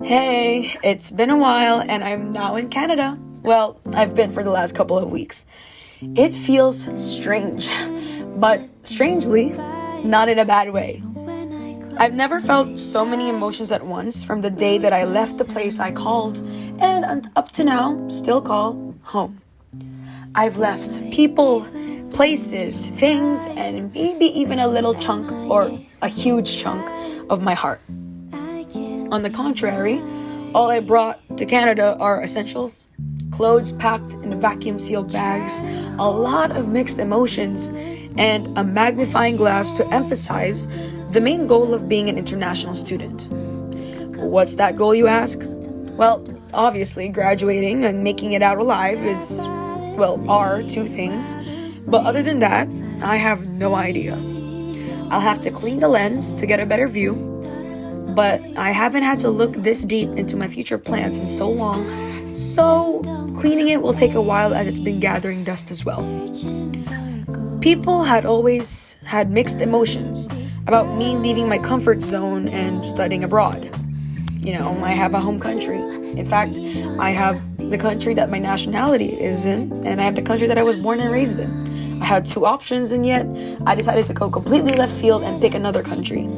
Hey, it's been a while and I'm now in Canada. Well, I've been for the last couple of weeks. It feels strange, but strangely, not in a bad way. I've never felt so many emotions at once from the day that I left the place I called, and up to now, still call, home. I've left people, places, things, and maybe even a little chunk or a huge chunk of my heart. On the contrary, all I brought to Canada are essentials, clothes packed in vacuum-sealed bags, a lot of mixed emotions, and a magnifying glass to emphasize the main goal of being an international student. What's that goal, you ask? Well, obviously, graduating and making it out alive are two things. But other than that, I have no idea. I'll have to clean the lens to get a better view, but I haven't had to look this deep into my future plans in so long, so cleaning it will take a while as it's been gathering dust as well. People had always had mixed emotions about me leaving my comfort zone and studying abroad. I have a home country. In fact, I have the country that my nationality is in, and I have the country that I was born and raised in. I had two options, and yet I decided to go completely left field and pick another country.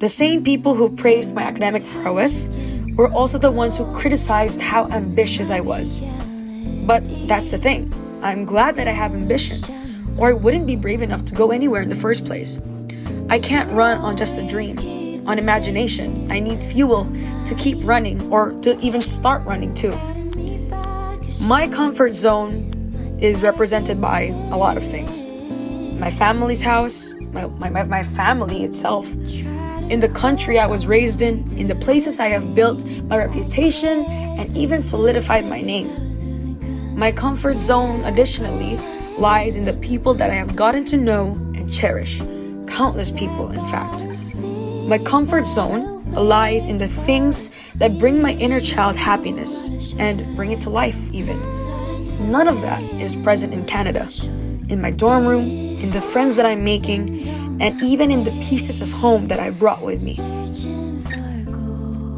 The same people who praised my academic prowess were also the ones who criticized how ambitious I was. But that's the thing. I'm glad that I have ambition, or I wouldn't be brave enough to go anywhere in the first place. I can't run on just a dream, on imagination. I need fuel to keep running or to even start running too. My comfort zone is represented by a lot of things. My family's house, my family itself, in the country I was raised in the places I have built my reputation and even solidified my name. My comfort zone, additionally, lies in the people that I have gotten to know and cherish. Countless people, in fact. My comfort zone lies in the things that bring my inner child happiness and bring it to life, even. None of that is present in Canada. In my dorm room, in the friends that I'm making, and even in the pieces of home that I brought with me.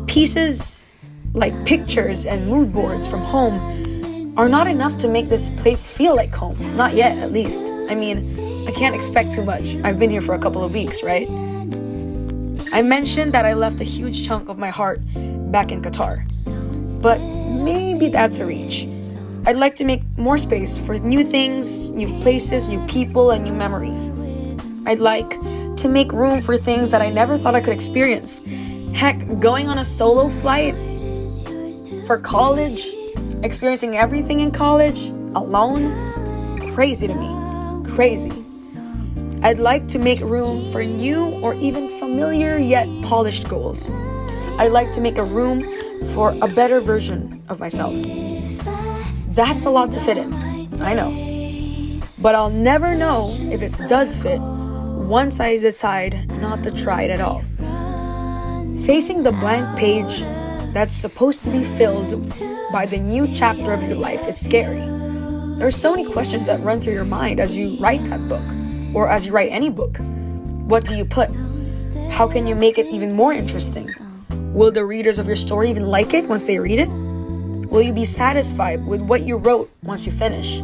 Pieces like pictures and mood boards from home are not enough to make this place feel like home. Not yet, at least. I can't expect too much. I've been here for a couple of weeks, right? I mentioned that I left a huge chunk of my heart back in Qatar. But maybe that's a reach. I'd like to make more space for new things, new places, new people, and new memories. I'd like to make room for things that I never thought I could experience. Heck, going on a solo flight for college, experiencing everything in college, alone, crazy to me. Crazy. I'd like to make room for new or even familiar yet polished goals. I'd like to make a room for a better version of myself. That's a lot to fit in, I know. But I'll never know if it does fit once I decide not to try it at all. Facing the blank page that's supposed to be filled by the new chapter of your life is scary. There are so many questions that run through your mind as you write that book, or as you write any book. What do you put? How can you make it even more interesting? Will the readers of your story even like it once they read it? Will you be satisfied with what you wrote once you finish?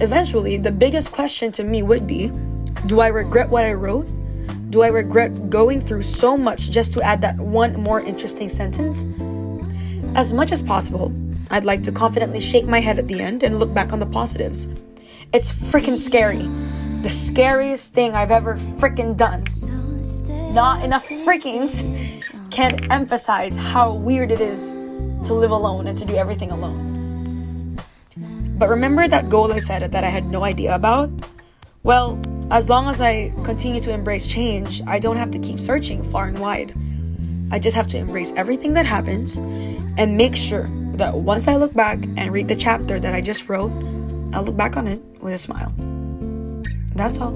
Eventually, the biggest question to me would be, do I regret what I wrote? Do I regret going through so much just to add that one more interesting sentence? As much as possible, I'd like to confidently shake my head at the end and look back on the positives. It's freaking scary. The scariest thing I've ever freaking done. Not enough freakings can emphasize how weird it is to live alone and to do everything alone. But remember that goal I said that I had no idea about? Well, as long as I continue to embrace change, I don't have to keep searching far and wide. I just have to embrace everything that happens and make sure that once I look back and read the chapter that I just wrote, I'll look back on it with a smile. That's all.